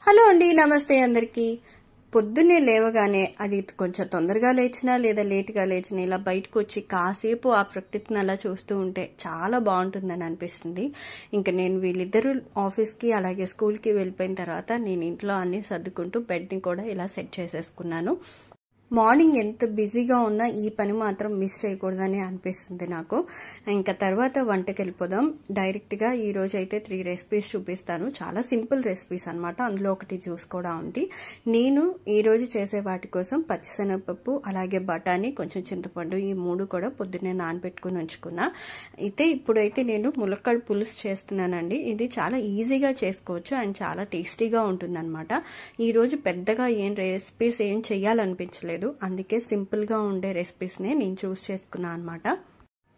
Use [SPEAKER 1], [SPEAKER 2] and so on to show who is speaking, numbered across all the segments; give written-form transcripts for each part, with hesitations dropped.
[SPEAKER 1] Hello అండి, నమస్తే అందరికి. పొద్దున్నే లేవగానే అది కొంచెం తొందరగా లేచినా లేదా లేట్గా లేచినా ఇలా బయటకు వచ్చి కాసేపు ఆ ప్రకృతిని అలా చూస్తూ ఉంటే చాలా బాగుంటుందని అనిపిస్తుంది. ఇంకా నేను వీళ్ళిద్దరూ ఆఫీస్కి అలాగే స్కూల్కి వెళ్ళిపోయిన తర్వాత నేను ఇంట్లో అన్ని సర్దుకుంటూ బెడ్ని కూడా ఇలా సెట్ చేసేసుకున్నాను. మార్నింగ్ ఎంత బిజీగా ఉన్నా ఈ పని మాత్రం మిస్ చేయకూడదని అనిపిస్తుంది నాకు. ఇంకా తర్వాత వంటకి వెళ్ళిపోదాం డైరెక్ట్గా. ఈ రోజు అయితే 3 రెసిపీస్ చూపిస్తాను. చాలా సింపుల్ రెసిపీస్ అనమాట. అందులో ఒకటి జ్యూస్ కూడా ఉంది. నేను ఈరోజు చేసే వాటి కోసం పచ్చిశనగపప్పు అలాగే బఠానీ కొంచెం చింతపండు ఈ 3 కూడా పొద్దున్నే నానబెట్టుకుని ఉంచుకున్నా. అయితే ఇప్పుడైతే నేను ములక్కాడ పులుసు చేస్తున్నానండి. ఇది చాలా ఈజీగా చేసుకోవచ్చు అండ్ చాలా టేస్టీగా ఉంటుంది అనమాట. ఈరోజు పెద్దగా రెసిపీస్ ఏం చెయ్యాలనిపించలేదు, అందుకే సింపుల్ గా ఉండే రెసిపీస్ నే నేను చూస్ చేసుకున్నా అనమాట.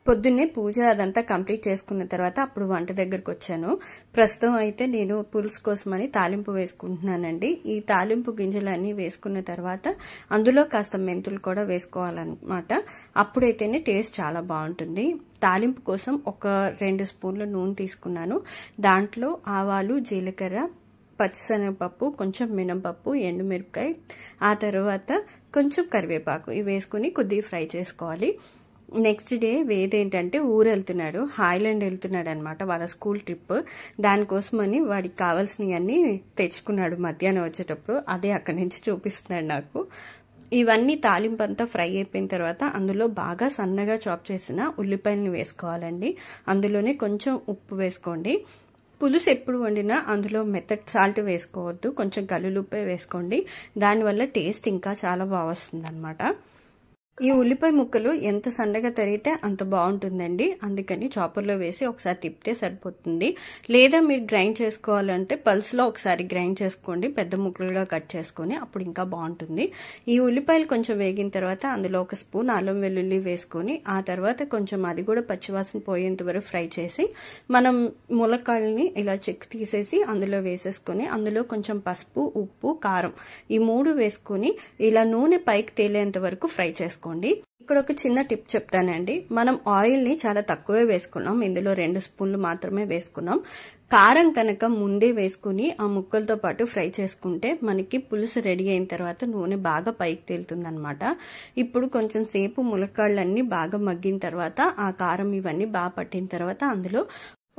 [SPEAKER 1] పొద్దున్నే పూజ అదంతా కంప్లీట్ చేసుకున్న తర్వాత అప్పుడు వంట దగ్గరకు వచ్చాను. ప్రస్తుతం అయితే నేను పులుసు కోసమని తాలింపు వేసుకుంటున్నానండి. ఈ తాలింపు గింజలన్నీ వేసుకున్న తర్వాత అందులో కాస్త మెంతులు కూడా వేసుకోవాలన్నమాట. అప్పుడైతేనే టేస్ట్ చాలా బాగుంటుంది. తాలింపు కోసం ఒక 2 స్పూన్ల నూనె తీసుకున్నాను. దాంట్లో ఆవాలు, జీలకర్ర, పచ్చిశనగపప్పు, కొంచెం మినపప్పు, ఎండుమిరపకాయ, ఆ తర్వాత కొంచెం కరివేపాకు ఇవి వేసుకుని కొద్దిగా ఫ్రై చేసుకోవాలి. నెక్స్ట్ డే వేదేంటంటే ఊరు వెళ్తున్నాడు, హాయ్లాండ్ వెళ్తున్నాడు అనమాట, వాళ్ళ స్కూల్ ట్రిప్. దానికోసమని వాడికి కావాల్సినవన్నీ తెచ్చుకున్నాడు మధ్యాహ్నం వచ్చేటప్పుడు. అదే అక్కడి నుంచి చూపిస్తున్నాడు నాకు. ఇవన్నీ తాలింపు అంతా ఫ్రై అయిపోయిన తర్వాత అందులో బాగా సన్నగా చాప్ చేసిన ఉల్లిపాయలను వేసుకోవాలండి. అందులోనే కొంచెం ఉప్పు వేసుకోండి. పులుసు ఎప్పుడు వండినా అందులో మెత్తటి సాల్ట్ వేసుకోవద్దు, కొంచెం కల్లులుప్పే వేసుకోండి. దానివల్ల టేస్ట్ ఇంకా చాలా బాగా వస్తుంది అనమాట. ఈ ఉల్లిపాయ ముక్కలు ఎంత సన్నగా తరిగితే అంత బాగుంటుందండి. అందుకని చాపర్లో వేసి ఒకసారి తిప్పితే సరిపోతుంది. లేదా మీరు గ్రైండ్ చేసుకోవాలంటే పల్స్లో ఒకసారి గ్రైండ్ చేసుకోండి, పెద్ద ముక్కలుగా కట్ చేసుకొని, అప్పుడు ఇంకా బాగుంటుంది. ఈ ఉల్లిపాయలు కొంచెం వేగిన తర్వాత అందులో 1 స్పూన్ అల్లం వెల్లుల్లి వేసుకొని ఆ తర్వాత కొంచెం అది కూడా పచ్చివాసన పోయేంత వరకు ఫ్రై చేసి మనం ములక్కాడల్ని ఇలా చెక్కు తీసేసి అందులో వేసేసుకొని అందులో కొంచెం పసుపు, ఉప్పు, కారం ఈ 3 వేసుకొని ఇలా నూనె పైకి తేలేంత వరకు ఫ్రై చేసుకోండి. ఇక్కడ ఒక చిన్న టిప్ చెప్తానండి. మనం ఆయిల్ ని చాలా తక్కువే వేసుకున్నాం, ఇందులో 2 స్పూన్లు మాత్రమే వేసుకున్నాం. కారం కనుక ముందే వేసుకుని ఆ ముక్కలతో పాటు ఫ్రై చేసుకుంటే మనకి పులుసు రెడీ అయిన తర్వాత నూనె బాగా పైకి తేలుతుంది అనమాట. ఇప్పుడు కొంచెం సేపు ములక్కాళ్ళన్నీ బాగా మగ్గిన తర్వాత ఆ కారం ఇవన్నీ బాగా పట్టిన తర్వాత అందులో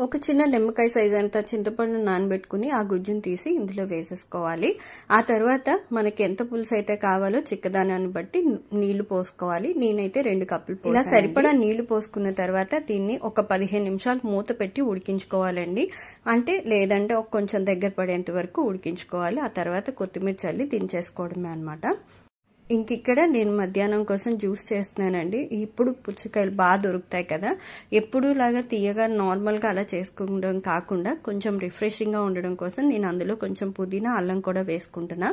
[SPEAKER 1] ఒక చిన్న నిమ్మకాయ సైజ్ అంతా చింతపండు నానబెట్టుకుని ఆ గుజ్జును తీసి ఇందులో వేసేసుకోవాలి. ఆ తర్వాత మనకి ఎంత పులుసు అయితే కావాలో చిక్కదానాన్ని బట్టి నీళ్లు పోసుకోవాలి. నేనైతే 2 కప్పులు ఇలా సరిపడా నీళ్లు పోసుకున్న తర్వాత దీన్ని ఒక 15 నిమిషాలు మూత పెట్టి ఉడికించుకోవాలండి. అంటే లేదంటే కొంచెం దగ్గర పడేంత వరకు ఉడికించుకోవాలి. ఆ తర్వాత కొత్తిమీర చల్లి దించేసుకోవడమే అనమాట. ఇంకిక్కడ నేను మధ్యాహ్నం కోసం జ్యూస్ చేస్తున్నానండి. ఇప్పుడు పుచ్చకాయలు బాగా దొరుకుతాయి కదా, ఎప్పుడు లాగా తీయగా నార్మల్గా అలా చేసుకోవడం కాకుండా కొంచెం రిఫ్రెషింగ్ గా ఉండడం కోసం నేను అందులో కొంచెం పుదీనా, అల్లం కూడా వేసుకుంటున్నా.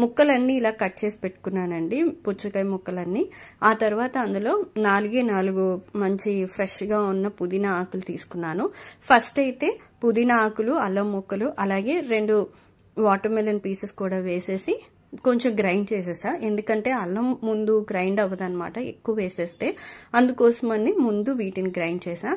[SPEAKER 1] ముక్కలన్నీ ఇలా కట్ చేసి పెట్టుకున్నానండి, పుచ్చకాయ ముక్కలన్నీ. ఆ తర్వాత అందులో 4 మంచి ఫ్రెష్ గా ఉన్న పుదీనా ఆకులు తీసుకున్నాను. ఫస్ట్ అయితే పుదీనా ఆకులు, అల్లం ముక్కలు అలాగే 2 వాటర్ మెలన్ పీసెస్ కూడా వేసేసి కొంచెం గ్రైండ్ చేసేసా. ఎందుకంటే అల్లం ముందు గ్రైండ్ అవ్వదన్నమాట ఎక్కువ వేసేస్తే, అందుకోసమని ముందు వీటిని గ్రైండ్ చేసా.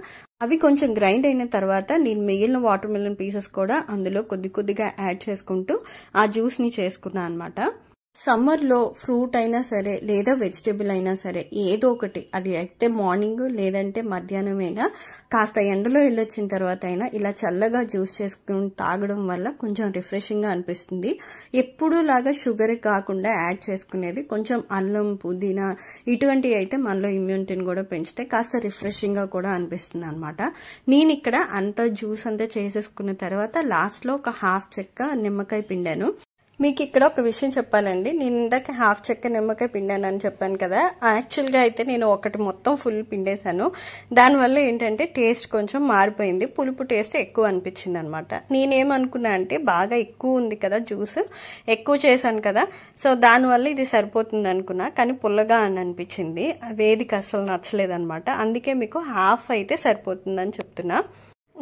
[SPEAKER 1] అవి కొంచెం గ్రైండ్ అయిన తర్వాత నేను మిగిలిన వాటర్ మెలన్ పీసెస్ కూడా అందులో కొద్దిగా యాడ్ చేసుకుంటూ ఆ జ్యూస్ ని చేసుకున్నా అనమాట. సమ్మర్ లో ఫ్రూట్ అయినా సరే లేదా వెజిటేబుల్ అయినా సరే ఏదో ఒకటి, అది అయితే మార్నింగ్ లేదంటే మధ్యాహ్నం అయినా కాస్త ఎండలో వెళ్ళొచ్చిన తర్వాత అయినా ఇలా చల్లగా జ్యూస్ చేసుకుని తాగడం వల్ల కొంచెం రిఫ్రెషింగ్ గా అనిపిస్తుంది. ఎప్పుడు లాగా షుగర్ కాకుండా యాడ్ చేసుకునేది కొంచెం అల్లం, పుదీనా ఇటువంటివి అయితే మనలో ఇమ్యూనిటీని కూడా పెంచితే కాస్త రిఫ్రెషింగ్ గా కూడా అనిపిస్తుంది అనమాట. నేను ఇక్కడ అంత జ్యూస్ అంతా చేసేసుకున్న తర్వాత లాస్ట్ లో ఒక 1/2 చెక్క నిమ్మకాయ పిండాను. మీకు ఇక్కడ ఒక విషయం చెప్పాలండి. నేను ఇందాక 1/2 చెక్క నిమ్మకాయ పిండాను అని చెప్పాను కదా, యాక్చువల్గా అయితే నేను ఒకటి మొత్తం ఫుల్ పిండేశాను. దానివల్ల ఏంటంటే టేస్ట్ కొంచెం మారిపోయింది, పులుపు టేస్ట్ ఎక్కువ అనిపించింది అనమాట. నేనేమనుకున్నా అంటే బాగా ఎక్కువ ఉంది కదా జ్యూస్, ఎక్కువ చేశాను కదా, సో దానివల్ల ఇది సరిపోతుంది అనుకున్నా. కానీ పుల్లగా అని అనిపించింది, వేదిక అసలు నచ్చలేదు అనమాట. అందుకే మీకు 1/2 అయితే సరిపోతుందని చెప్తున్నా.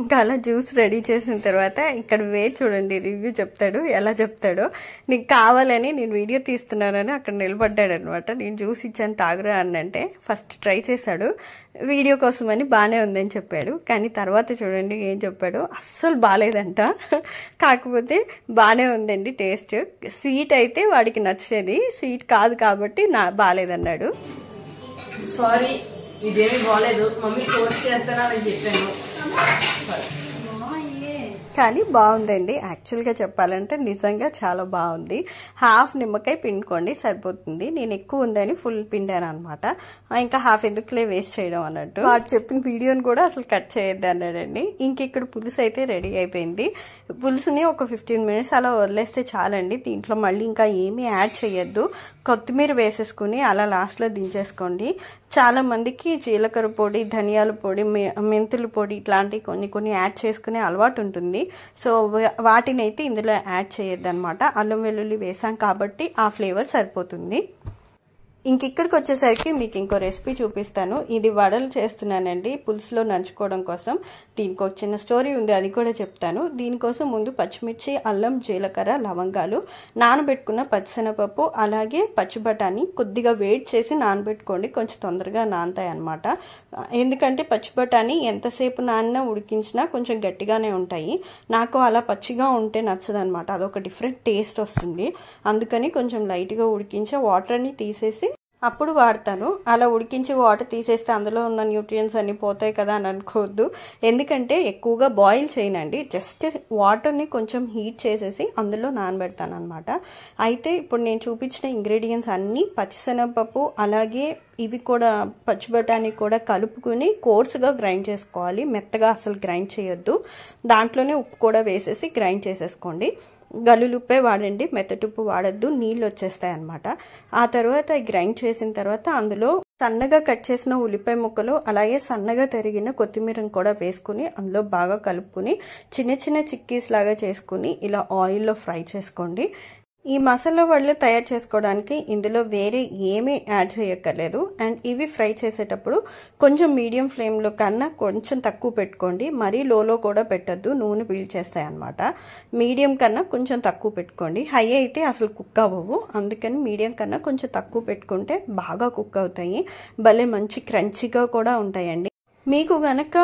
[SPEAKER 1] ఇంకా అలా జ్యూస్ రెడీ చేసిన తర్వాత ఇక్కడ చూడండి రివ్యూ చెప్తాడు, ఎలా చెప్తాడో. నీకు కావాలని నేను వీడియో తీస్తున్నానని అక్కడ నిలబడ్డాడు అనమాట. నేను జ్యూస్ ఇచ్చాను తాగురా అన్నంటే ఫస్ట్ ట్రై చేశాడు, వీడియో కోసమని బాగానే ఉందని చెప్పాడు. కానీ తర్వాత చూడండి ఏం చెప్పాడు, అస్సలు బాగాలేదంట. కాకపోతే బాగానే ఉందండి టేస్ట్. స్వీట్ అయితే వాడికి నచ్చేది, స్వీట్ కాదు కాబట్టి బాగాలేదన్నాడు.
[SPEAKER 2] సారీ, ఇదేమి బాగాలేదు, మమ్మీ పోస్ట్ చేస్తానా అని చెప్పాను.
[SPEAKER 1] కానీ బాగుందండి. యాక్చువల్గా చెప్పాలంటే నిజంగా చాలా బాగుంది. హాఫ్ నిమ్మకాయ పిండుకోండి సరిపోతుంది. నేను ఎక్కువ ఉందని ఫుల్ పిండాను అనమాట. ఇంకా హాఫ్ ఎందుకులే వేస్ట్ చేయడం అన్నట్టు. వాడు చెప్పిన వీడియోని కూడా అసలు కట్ చేయొద్దు అన్నాడండి. ఇంక ఇక్కడ పులుసు అయితే రెడీ అయిపోయింది. పులుసుని ఒక 15 మినిట్స్ అలా వదిలేస్తే చాలండి. దీంట్లో మళ్ళీ ఇంకా ఏమీ యాడ్ చేయొద్దు. కొత్తిమీర వేసేసుకుని అలా లాస్ట్లో దించేసుకోండి. చాలా మందికి జీలకర్ర పొడి, ధనియాల పొడి, మెంతుల పొడి ఇట్లాంటివి కొన్ని యాడ్ చేసుకునే అలవాటు ఉంటుంది. సో వాటిని అయితే ఇందులో యాడ్ చేయొద్దు అనమాట. అల్లం వెల్లుల్లి వేసాం కాబట్టి ఆ ఫ్లేవర్ సరిపోతుంది. ఇక్కడికి వచ్చేసరికి మీకు ఇంకో రెసిపీ చూపిస్తాను. ఇది వడలు చేస్తున్నానండి పులుసులో నంచుకోవడం కోసం. దీనికి ఒక చిన్న స్టోరీ ఉంది, అది కూడా చెప్తాను. దీనికోసం ముందు పచ్చిమిర్చి, అల్లం, జీలకర్ర, లవంగాలు, నానబెట్టుకున్న పచ్చిశనగపప్పు, అలాగే పచ్చి బఠానీ కొద్దిగా వేడి చేసి నానబెట్టుకోండి. కొంచెం తొందరగా నానతాయి అనమాట. ఎందుకంటే పచ్చి బఠానీ ఎంతసేపు నానినా ఉడికించినా కొంచెం గట్టిగానే ఉంటాయి. నాకు అలా పచ్చిగా ఉంటే నచ్చదనమాట, అదొక డిఫరెంట్ టేస్ట్ వస్తుంది. అందుకని కొంచెం లైట్గా ఉడికించి వాటర్ అన్ని తీసేసి అప్పుడు వాడతాను. అలా ఉడికించి వాటర్ తీసేస్తే అందులో ఉన్న న్యూట్రియన్స్ అన్ని పోతాయి కదా అని అనుకోవద్దు. ఎందుకంటే ఎక్కువగా బాయిల్ చేయనండి, జస్ట్ వాటర్ని కొంచెం హీట్ చేసేసి అందులో నానబెడతాను అనమాట. అయితే ఇప్పుడు నేను చూపించిన ఇంగ్రీడియంట్స్ అన్నీ పచ్చిశనగపప్పు అలాగే ఇవి కూడా పచ్చి బఠానీ కూడా కలుపుకుని కోర్సుగా గ్రైండ్ చేసుకోవాలి. మెత్తగా అసలు గ్రైండ్ చేయొద్దు. దాంట్లోనే ఉప్పు కూడా వేసేసి గ్రైండ్ చేసేసుకోండి. గల్లులుప్పే వాడండి, మెత్తటుప్పు వాడద్దు, నీళ్ళు వచ్చేస్తాయి అనమాట. ఆ తర్వాత గ్రైండ్ చేసిన తర్వాత అందులో సన్నగా కట్ చేసిన ఉల్లిపాయ ముక్కలు అలాగే సన్నగా తరిగిన కొత్తిమీరను కూడా వేసుకుని అందులో బాగా కలుపుకుని చిన్న చిన్న చిక్కీస్ లాగా చేసుకుని ఇలా ఆయిల్లో ఫ్రై చేసుకోండి. ఈ మసాలా వడలు తయారు చేసుకోవడానికి ఇందులో వేరే ఏమీ యాడ్ చేయక్కర్లేదు. అండ్ ఇవి ఫ్రై చేసేటప్పుడు కొంచెం మీడియం ఫ్లేమ్లో కన్నా కొంచెం తక్కువ పెట్టుకోండి. మరీ లోలో కూడా పెట్టద్దు, నూనె పీల్చేస్తాయి అనమాట. మీడియం కన్నా కొంచెం తక్కువ పెట్టుకోండి. హై అయితే అసలు కుక్ అవ్వవు, అందుకని మీడియం కన్నా కొంచెం తక్కువ పెట్టుకుంటే బాగా కుక్ అవుతాయి. భలే మంచి క్రంచీగా కూడా ఉంటాయండి. మీకు గనక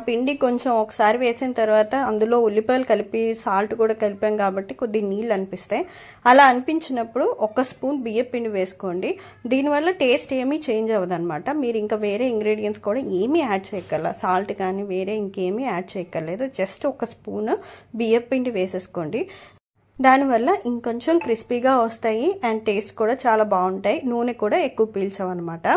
[SPEAKER 1] పిండి కొంచెం ఒకసారి వేసిన తర్వాత అందులో ఉల్లిపాయలు కలిపి సాల్ట్ కూడా కలిపాం కాబట్టి కొద్ది నీళ్ళు అనిపిస్తాయి. అలా అనిపించినప్పుడు 1 స్పూన్ బియ్య పిండి వేసుకోండి. దీనివల్ల టేస్ట్ ఏమీ చేంజ్ అవ్వదు అనమాట. మీరు ఇంకా వేరే ఇంగ్రీడియంట్స్ కూడా ఏమీ యాడ్ చేయక్కర్లా, సాల్ట్ కానీ వేరే ఇంకేమీ యాడ్ చేయక్కర్లేదు. జస్ట్ 1 స్పూన్ బియ్య పిండి వేసేసుకోండి. దానివల్ల ఇంకొంచెం క్రిస్పీగా వస్తాయి అండ్ టేస్ట్ కూడా చాలా బాగుంటాయి. నూనె కూడా ఎక్కువ పీల్చవన్నమాట.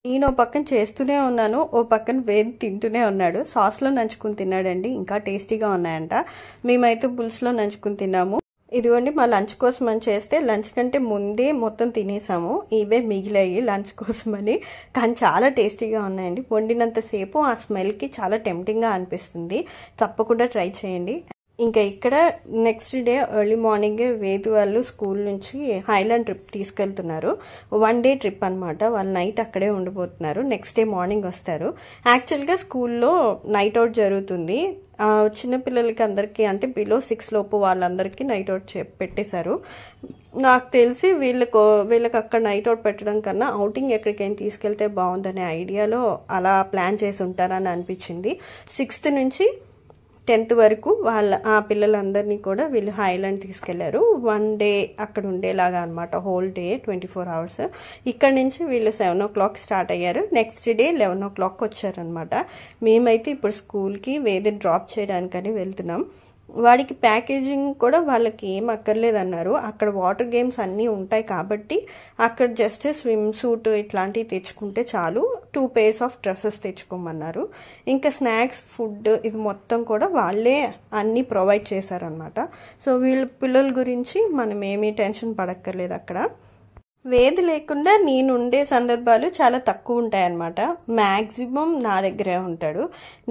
[SPEAKER 1] నేను ఓ పక్కన చేస్తూనే ఉన్నాను, ఓ పక్కన వేది తింటూనే ఉన్నాడు. సాస్లో నంచుకుని తిన్నాడండి, ఇంకా టేస్టీగా ఉన్నాయంట. మేమైతే పులుసులో నంచుకుని తిన్నాము. ఇదిగోండి మా లంచ్ కోసం అని చేస్తే లంచ్ కంటే ముందే మొత్తం తినేసాము. ఇవే మిగిలాయి లంచ్ కోసమని. కానీ చాలా టేస్టీగా ఉన్నాయండి. వండినంతసేపు ఆ స్మెల్కి చాలా టెంప్టింగ్గా అనిపిస్తుంది. తప్పకుండా ట్రై చేయండి. ఇంకా ఇక్కడ నెక్స్ట్ డే ఎర్లీ మార్నింగే వేదు వాళ్ళు స్కూల్ నుంచి హైలాండ్ ట్రిప్ తీసుకెళ్తున్నారు. 1 డే ట్రిప్ అనమాట. వాళ్ళు నైట్ అక్కడే ఉండిపోతున్నారు, నెక్స్ట్ డే మార్నింగ్ వస్తారు. యాక్చువల్గా స్కూల్లో నైట్ అవుట్ జరుగుతుంది. చిన్నపిల్లలకి అందరికీ అంటే బిలో 6 లోపు వాళ్ళందరికీ నైట్ అవుట్ పెట్టేశారు. నాకు తెలిసి వీళ్ళకి అక్కడ నైట్ అవుట్ పెట్టడం కన్నా అవుటింగ్ ఎక్కడికైనా తీసుకెళ్తే బాగుందనే ఐడియాలో అలా ప్లాన్ చేసి ఉంటారని అనిపించింది. 6th నుంచి 10th వరకు ఆ పిల్లలందరినీ కూడా వీళ్ళు హైలాండ్ తీసుకెళ్లారు. 1 డే అక్కడ ఉండేలాగా అనమాట, హోల్ డే 24 hours. ఇక్కడ నుంచి వీళ్ళు 7 o'clock స్టార్ట్ అయ్యారు. నెక్స్ట్ డే 11 o'clock వచ్చారనమాట. మేమైతే ఇప్పుడు స్కూల్కి వేరే డ్రాప్ చేయడానికని వెళ్తున్నాం. వాడికి ప్యాకేజింగ్ కూడా వాళ్ళకి ఏం అక్కర్లేదన్నారు. అక్కడ వాటర్ గేమ్స్ అన్నీ ఉంటాయి కాబట్టి అక్కడ జస్ట్ స్విమ్ సూట్ ఇట్లాంటివి తెచ్చుకుంటే చాలు. 2 pairs ఆఫ్ డ్రెస్సెస్ తెచ్చుకోమన్నారు. ఇంకా స్నాక్స్, ఫుడ్ ఇది మొత్తం కూడా వాళ్ళే అన్నీ ప్రొవైడ్ చేశారనమాట. సో వీళ్ళ పిల్లల గురించి మనం ఏమీ టెన్షన్ పడక్కర్లేదు అక్కడ. వేది లేకుండా నేను ఉండే సందర్భాలు చాలా తక్కువ ఉంటాయన్నమాట. మ్యాక్సిమం నా దగ్గరే ఉంటాడు.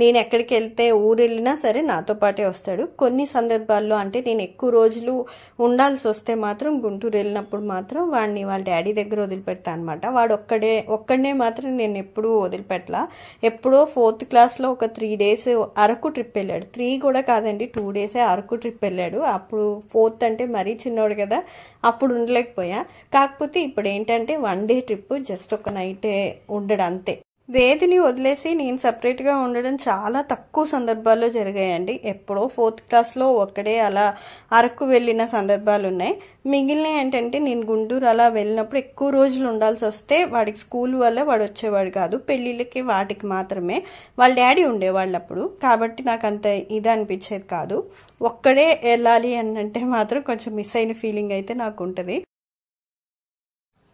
[SPEAKER 1] నేను ఎక్కడికి వెళ్తే ఊరు వెళ్ళినా సరే నాతో పాటే వస్తాడు. కొన్ని సందర్భాల్లో అంటే నేను ఎక్కువ రోజులు ఉండాల్సి వస్తే మాత్రం గుంటూరు వెళ్ళినప్పుడు మాత్రం వాడిని వాళ్ళ డాడీ దగ్గర వదిలిపెడతా అనమాట. వాడు ఒక్కడనే మాత్రం నేను ఎప్పుడూ వదిలిపెట్టలా. ఎప్పుడో 4th క్లాస్లో ఒక 3 days అరకు ట్రిప్ వెళ్ళాడు. 3 కూడా కాదండి, 2 days అరకు ట్రిప్ వెళ్ళాడు. అప్పుడు 4th అంటే మరీ చిన్నోడు కదా, అప్పుడు ఉండలేకపోయా. కాకపోతే ఇప్పుడు ఏంటంటే 1 day ట్రిప్, జస్ట్ ఒక నైటే ఉండడం అంతే. వేదిని వదిలేసి నేను సపరేట్గా ఉండడం చాలా తక్కువ సందర్భాల్లో జరిగాయండి. ఎప్పుడో 4th క్లాస్లో ఒక్కడే అలా అరకు వెళ్ళిన సందర్భాలు ఉన్నాయి. మిగిలిన ఏంటంటే నేను గుంటూరు అలా వెళ్ళినప్పుడు ఎక్కువ రోజులు ఉండాల్సి వస్తే వాడికి స్కూల్ వల్ల వాడు వచ్చేవాడు కాదు. పెళ్ళిళ్ళకి వాటికి మాత్రమే వాళ్ళ డాడీ ఉండేవాళ్ళు అప్పుడు. కాబట్టి నాకు అంత ఇది అనిపించేది కాదు. ఒక్కడే వెళ్ళాలి అని అంటే మాత్రం కొంచెం మిస్ అయిన ఫీలింగ్ అయితే నాకు ఉంటుంది.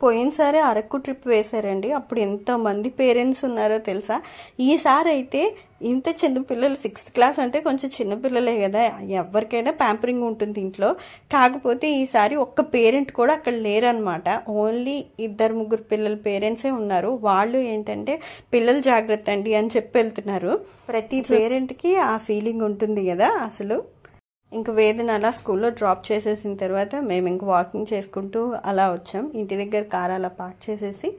[SPEAKER 1] పోయినసారి అరకు ట్రిప్ వేశారండి. అప్పుడు ఎంతమంది పేరెంట్స్ ఉన్నారో తెలుసా. ఈసారి అయితే ఇంత చిన్నపిల్లలు 6th క్లాస్ అంటే కొంచెం చిన్నపిల్లలే కదా, ఎవరికైనా ప్యాంపరింగ్ ఉంటుంది ఇంట్లో. కాకపోతే ఈసారి ఒక్క పేరెంట్ కూడా అక్కడ లేరనమాట. ఓన్లీ 2-3 పిల్లల పేరెంట్సే ఉన్నారు. వాళ్ళు ఏంటంటే పిల్లలు జాగ్రత్త అండి అని చెప్పి వెళ్తున్నారు. ప్రతి పేరెంట్కి ఆ ఫీలింగ్ ఉంటుంది కదా అసలు. ఇంక వేదిని అలా స్కూల్లో డ్రాప్ చేసేసిన తర్వాత మేము ఇంక వాకింగ్ చేసుకుంటూ అలా వచ్చాం. ఇంటి దగ్గర కార్ అలా పార్క్ చేసేసి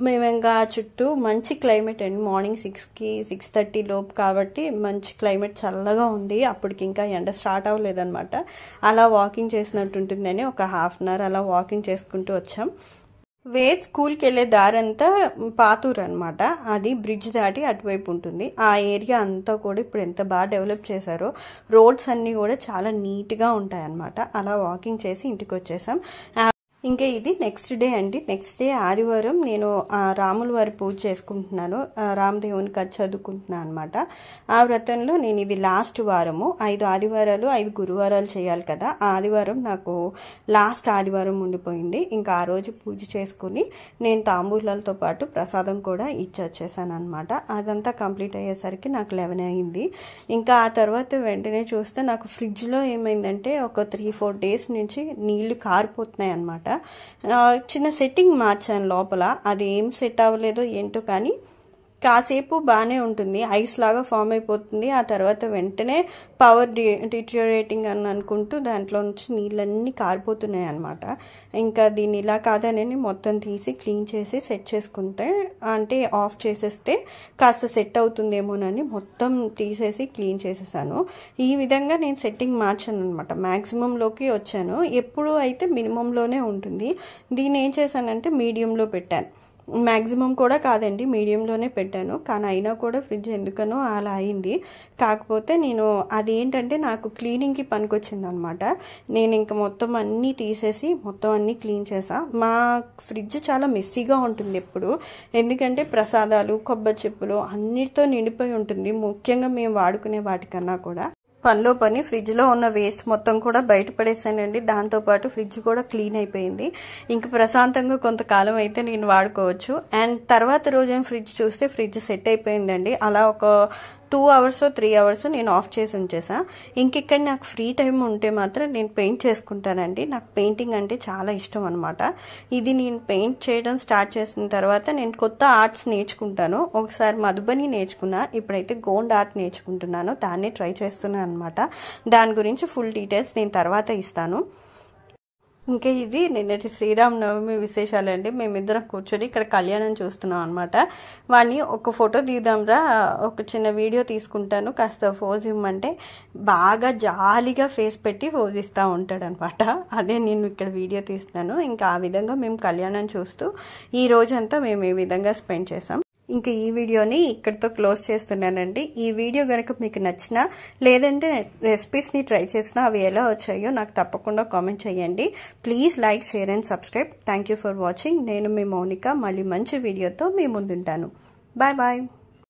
[SPEAKER 1] మేము ఇంకా చుట్టూ మంచి క్లైమేట్ అండి. మార్నింగ్ 6కి 6:30 లోపు కాబట్టి మంచి క్లైమేట్ చల్లగా ఉంది. అప్పటికి ఇంకా ఎండ స్టార్ట్ అవ్వలేదన్నమాట. అలా వాకింగ్ చేసినట్టుంటుందని ఒక 1/2 hour అలా వాకింగ్ చేసుకుంటూ వచ్చాం. వేద్ స్కూల్కి వెళ్ళే దారంతా పాతూరు అనమాట. అది బ్రిడ్జ్ దాటి అటువైపు ఉంటుంది. ఆ ఏరియా అంతా కూడా ఇప్పుడు ఎంత బాగా డెవలప్ చేశారో. రోడ్స్ అన్నీ కూడా చాలా నీట్గా ఉంటాయి అన్నమాట. అలా వాకింగ్ చేసి ఇంటికి వచ్చేసాం. ఇంకా ఇది నెక్స్ట్ డే అండి. నెక్స్ట్ డే ఆదివారం నేను రాముల వారి పూజ చేసుకుంటున్నాను. రామదేవుని కథ చదువుకుంటున్నాను అనమాట. ఆ వ్రతంలో నేను ఇది లాస్ట్ వారము. 5 ఆదివారాలు 5 గురువారాలు చేయాలి కదా. ఆ ఆదివారం నాకు లాస్ట్ ఆదివారం ఉండిపోయింది. ఇంకా ఆ రోజు పూజ చేసుకుని నేను తాంబూలాలతో పాటు ప్రసాదం కూడా ఇచ్చి వచ్చేసాను అనమాట. అదంతా కంప్లీట్ అయ్యేసరికి నాకు 11 అయింది. ఇంకా ఆ తర్వాత వెంటనే చూస్తే నాకు ఫ్రిడ్జ్లో ఏమైందంటే ఒక 3-4 days నుంచి నీళ్లు కారిపోతున్నాయి అనమాట. చిన్న సెట్టింగ్ మార్చాను లోపల. అది ఏం సెట్ అవ్వలేదో ఏంటో కానీ కాసేపు బాగానే ఉంటుంది, ఐస్ లాగా ఫామ్ అయిపోతుంది. ఆ తర్వాత వెంటనే పవర్ డిటోరియేటింగ్ అని అనుకుంటూ దాంట్లో నుంచి నీళ్ళన్నీ కారిపోతున్నాయి అనమాట. ఇంకా దీన్ని ఇలా కాదనని మొత్తం తీసి క్లీన్ చేసి సెట్ చేసుకుంటే, అంటే ఆఫ్ చేసేస్తే కాస్త సెట్ అవుతుందేమోనని మొత్తం తీసేసి క్లీన్ చేసేసాను. ఈ విధంగా నేను సెట్టింగ్ మార్చాను అనమాట. మ్యాక్సిమంలోకి వచ్చాను. ఎప్పుడు అయితే మినిమంలోనే ఉంటుంది. దీన్ని ఏం చేశానంటే మీడియంలో పెట్టాను. మ్యాక్సిమం కూడా కాదండి, మీడియంలోనే పెట్టాను. కానీ అయినా కూడా ఫ్రిడ్జ్ ఎందుకనో అలా అయింది. కాకపోతే నేను అదేంటంటే నాకు క్లీనింగ్కి పనికొచ్చింది అనమాట. నేను ఇంకా మొత్తం అన్నీ తీసేసి మొత్తం అన్నీ క్లీన్ చేసా. మా ఫ్రిడ్జ్ చాలా మెస్సీగా ఉంటుంది ఎప్పుడు. ఎందుకంటే ప్రసాదాలు, కొబ్బరి చెప్పులు అన్నిటితో నిండిపోయి ఉంటుంది. ముఖ్యంగా మేము వాడుకునే వాటికన్నా కూడా. పనిలో పని ఫ్రిడ్జ్లో ఉన్న వేస్ట్ మొత్తం కూడా బయటపడేసానండి. దాంతోపాటు ఫ్రిడ్జ్ కూడా క్లీన్ అయిపోయింది. ఇంక ప్రశాంతంగా కొంతకాలం అయితే నేను వాడుకోవచ్చు. అండ్ తర్వాత రోజు ఫ్రిడ్జ్ చూస్తే ఫ్రిడ్జ్ సెట్ అయిపోయిందండి. అలా ఒక 2 hours 3 hours నేను ఆఫ్ చేసి ఉంచేసా. ఇంకెక్కడ నాకు ఫ్రీ టైం ఉంటే మాత్రం నేను పెయింట్ చేసుకుంటానండి. నాకు పెయింటింగ్ అంటే చాలా ఇష్టం అనమాట. ఇది నేను పెయింట్ చేయడం స్టార్ట్ చేసిన తర్వాత నేను కొత్త ఆర్ట్స్ నేర్చుకుంటాను. ఒకసారి మధుబని నేర్చుకున్నా, ఇప్పుడైతే గోండ్ ఆర్ట్ నేర్చుకుంటున్నాను. దాన్నే ట్రై చేస్తున్నాను అనమాట. దాని గురించి ఫుల్ డీటెయిల్స్ నేను తర్వాత ఇస్తాను. ఇంకా ఇది నిన్నటి శ్రీరామనవమి విశేషాలండి. మేమిద్దరం కూర్చొని ఇక్కడ కళ్యాణం చూస్తున్నాం అనమాట. వాడిని ఒక ఫోటో తీద్దాంరా, ఒక చిన్న వీడియో తీసుకుంటాను, కాస్త ఫోజ్ ఇవ్వమంటే బాగా జాలీగా ఫేస్ పెట్టి ఫోజ్ ఇస్తూ ఉంటాడు అనమాట. అదే నేను ఇక్కడ వీడియో తీస్తున్నాను. ఇంకా ఆ విధంగా మేము కళ్యాణం చూస్తూ ఈ రోజంతా మేము ఈ విధంగా స్పెండ్ చేసాం. ఇంకా ఈ వీడియోని ఇక్కడితో క్లోజ్ చేస్తున్నానండి. ఈ వీడియో కనుక మీకు నచ్చినా లేదంటే రెసిపీస్ని ట్రై చేసినా అవి ఎలా వచ్చాయో నాకు తప్పకుండా కామెంట్ చేయండి. Please like, share and subscribe. Thank you for watching. నేను మీ మౌనిక. మళ్ళీ మంచి వీడియోతో మీ ముందుంటాను. Bye bye.